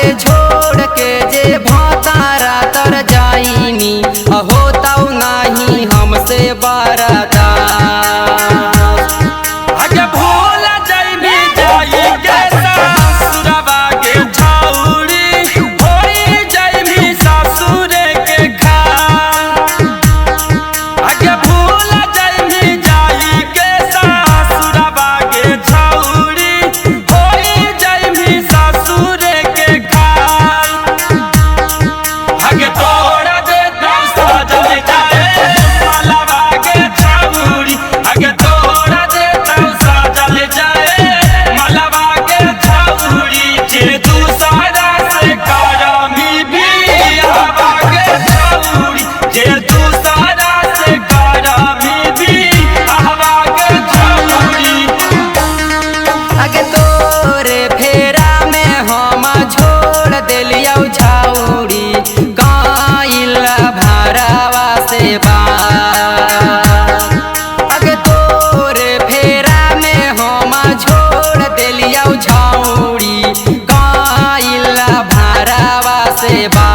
के छोड़ के जे भातारा तर जाइनी होता नहीं हमसे बरदास। आगे भूल जाइनी जाई के ससुरबा के छौरी होई जाइनी ससुर के खाल। आगे भूल जाइनी जाई के ससुरबा के छौरी होई जाइनी ससुर के खाल। आगे तोड़ा दे सजल जाए मलबा के छौरी। आगे तोड़ा दे सजल जाए मलबा के छौरी। जे दूसरा से करमी बियाहवा के छौरी। जे दूसरा से करमी बियाहवा के छौरी। आगे तोरे फेरा में हम छोड़ दिलियौ छौरी गइल भरावा से बात। आगे तोरे फेरा में हम छोड़ दिलियौ छौरी गइल भरावा से बात।